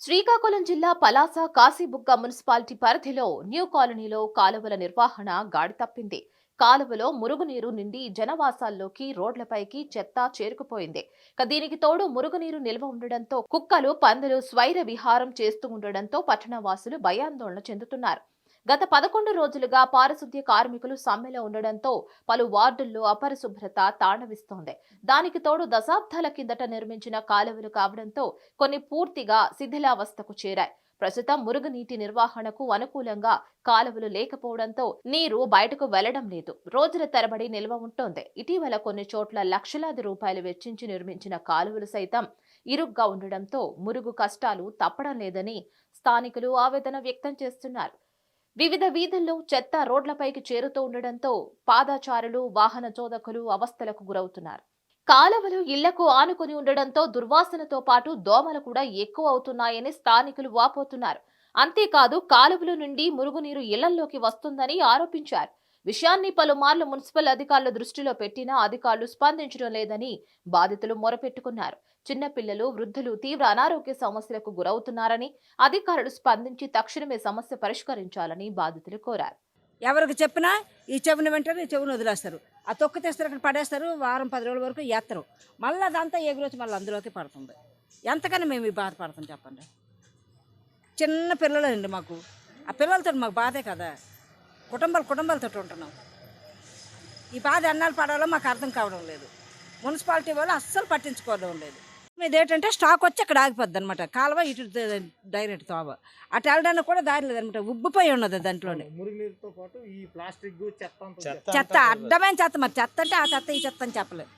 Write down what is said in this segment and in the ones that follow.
శ్రీకాకుళం జిల్లా పలాస కాశీబుగ్గ మున్సిపాలిటీ పరిధిలో న్యూ కాలనీలో కాలువల నిర్వహణ గాడి తప్పింది. కాలువలో మురుగునీరు నిండి జనవాసాల్లోకి రోడ్లపైకి చెత్త చేరుకుపోయింది. దీనికి తోడు మురుగునీరు నిల్వ ఉండడంతో కుక్కలు పందులు స్వైర విహారం చేస్తూ ఉండడంతో పట్టణవాసులు భయాందోళన చెందుతున్నారు. గత 11 రోజులుగా పారిశుద్ధ్య కార్మికులు సమ్మెలో ఉండడంతో పలు వార్డుల్లో అపరిశుభ్రత తాండవిస్తోంది. దానికి తోడు దశాబ్దాల కిందట నిర్మించిన కాలువలు కావడంతో కొన్ని పూర్తిగా శిథిలావస్థకు చేరాయి. ప్రస్తుతం మురుగునీటి నిర్వహణకు అనుకూలంగా కాలువలు లేకపోవడంతో నీరు బయటకు వెళ్లడం లేదు. రోజుల తరబడి నిల్వ ఉంటోంది. ఇటీవల కొన్ని చోట్ల లక్షలాది రూపాయలు వెచ్చించి నిర్మించిన కాలువలు సైతం ఇరుగ్గా ఉండడంతో మురుగు కష్టాలు తప్పడం లేదని స్థానికులు ఆవేదన వ్యక్తం చేస్తున్నారు. వివిధ వీధుల్లో చెత్త రోడ్లపైకి చేరుతూ ఉండడంతో పాదచారులు వాహన చోదకులు అవస్థలకు గురవుతున్నారు. కాలువలు ఇళ్లకు ఆనుకుని ఉండడంతో దుర్వాసనతో పాటు దోమలు కూడా ఎక్కువ అవుతున్నాయని స్థానికులు వాపోతున్నారు. అంతేకాదు కాలువల నుండి మురుగునీరు ఇళ్లలోకి వస్తుందని ఆరోపించారు. విషయాన్ని పలుమార్లు మున్సిపల్ అధికారుల దృష్టిలో పెట్టినా అధికారులు స్పందించడం లేదని బాధితులు మొరపెట్టుకున్నారు. చిన్నపిల్లలు, వృద్ధులు తీవ్ర అనారోగ్య సమస్యలకు గురవుతున్నారని అధికారులు స్పందించి తక్షణమే సమస్య పరిష్కరించాలని బాధితులు కోరారు. ఎవరికి చెప్పినా ఈ చెవుని వెంటనే ఈ చెవుని వదిలేస్తారు. ఆ తొక్కు తెస్తారు, అక్కడ పడేస్తారు. వారం 10 రోజుల వరకు ఎత్తరు. మళ్ళీ అదంతా ఎగురొచ్చి మళ్ళీ అందులోకి పడుతుంది. ఎంతకని మేము ఈ బాధపడతాం చెప్పండి. చిన్న పిల్లలండి మాకు. ఆ పిల్లలతో మాకు బాధే కదా. కుటుంబాలతో ఉంటున్నాం. ఈ బాధ ఎన్నాళ్ళు పడాలో మాకు అర్థం కావడం లేదు. మున్సిపాలిటీ వాళ్ళు అస్సలు పట్టించుకోవడం లేదు. ఇదేంటంటే స్టాక్ వచ్చి అక్కడ ఆగిపోద్ది అనమాట. కాలువ ఇటు డైరెక్ట్ తోవ అటు వెళ్ళడానికి కూడా దారి లేదనమాట. ఉబ్బిపోయి ఉన్నది దాంట్లోనే. చెత్త అడ్డమైన చెత్త. మరి చెత్త అంటే ఆ చెత్త ఈ చెత్త అని చెప్పలేదు.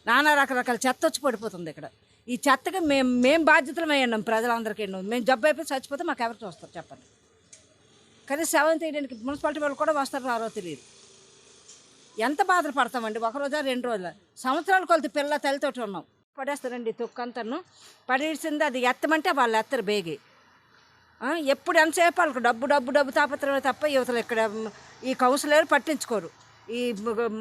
నానా రకరకాల చెత్త వచ్చి పడిపోతుంది ఇక్కడ. ఈ చెత్తకి మేము బాధ్యతలమై ఉన్నాం. ప్రజలందరికీ మేము జబ్బు అయిపోయి చచ్చిపోతే మాకు ఎవరు చూస్తారు చెప్పండి. కానీ సెవెంత్ తీయడానికి మున్సిపాలిటీ వాళ్ళు కూడా వస్తారు రారో తెలియదు. ఎంత బాధలు పడతామండి. ఒక రోజా 2 రోజుల సంవత్సరాల కొలితే పిల్ల తల్లితోటి ఉన్నాం. పడేస్తారండి తొక్కంతను పడేసింది. అది ఎత్తమంటే వాళ్ళు ఎత్తరు బేగి. ఎప్పుడు ఎంతసేపు వాళ్ళకి డబ్బు డబ్బు డబ్బు తాపత్రమే తప్ప యువతలు ఇక్కడ ఈ కౌన్సిలర్ పట్టించుకోరు. ఈ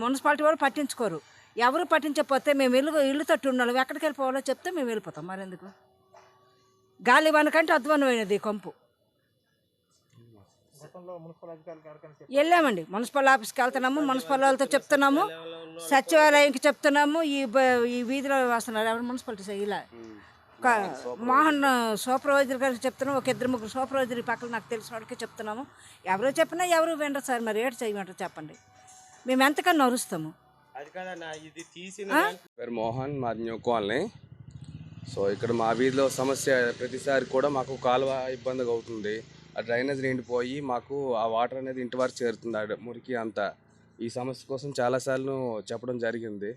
మున్సిపాలిటీ వాళ్ళు పట్టించుకోరు. ఎవరు పట్టించకపోతే మేము ఇల్లు తట్టు ఉన్నాం. ఎక్కడికి వెళ్ళిపోవాలో చెప్తే మేము వెళ్ళిపోతాం. మరెందుకు గాలి వనకంటే అధ్వానమైనది కొంపు. వెళ్ళామండి. మున్సిపల్ ఆఫీస్కి వెళ్తున్నాము. మున్సిపల్ వాళ్ళతో చెప్తున్నాము. సచివాలయంకి చెప్తున్నాము. ఈ వీధిలో వస్తున్నారు ఎవరు మున్సిపాలిటీ ఇలా మోహన్ సూపర్వైజర్ గారికి చెప్తున్నాము. ఒక 2-3 సూపర్వైజర్ పక్కన నాకు తెలిసిన వాడికి చెప్తున్నాము. ఎవరు చెప్పినా ఎవరు వినరు సార్. మరి ఏడు చేయమంటారు చెప్పండి. మేము ఎంతకన్నా అరుస్తాము. మోహన్, మాది న్యూ కాలనీ. సో ఇక్కడ మా వీధిలో సమస్య ప్రతిసారి కూడా మాకు కాలువ ఇబ్బందిగా అవుతుంది. ఆ డ్రైనేజ్ నిండిపోయి మాకు ఆ వాటర్ అనేది ఇంటి వరకు చేరుతుంది. మురికి అంతా. ఈ సమస్య కోసం చాలాసార్లు చెప్పడం జరిగింది.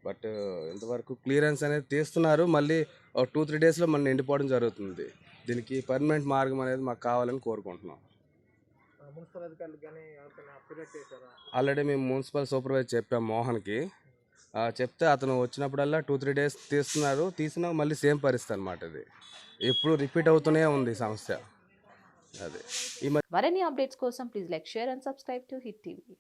బట్ ఇంతవరకు క్లియరెన్స్ అనేది తీస్తున్నారు. మళ్ళీ 2-3 డేస్లో మనం నిండిపోవడం జరుగుతుంది. దీనికి పర్మనెంట్ మార్గం అనేది మాకు కావాలని కోరుకుంటున్నాం. ఆల్రెడీ మేము మున్సిపల్ సూపర్వైజర్ చెప్పాం మోహన్కి. చెప్తే అతను వచ్చినప్పుడల్లా 2-3 డేస్ తీస్తున్నారు. తీసినా మళ్ళీ సేమ్ పరిస్థితి అనమాట. ఇది ఎప్పుడు రిపీట్ అవుతూనే ఉంది ఈ సమస్య. అదే మరిన్ని అప్డేట్స్ కోసం please like, share and subscribe to hit TV.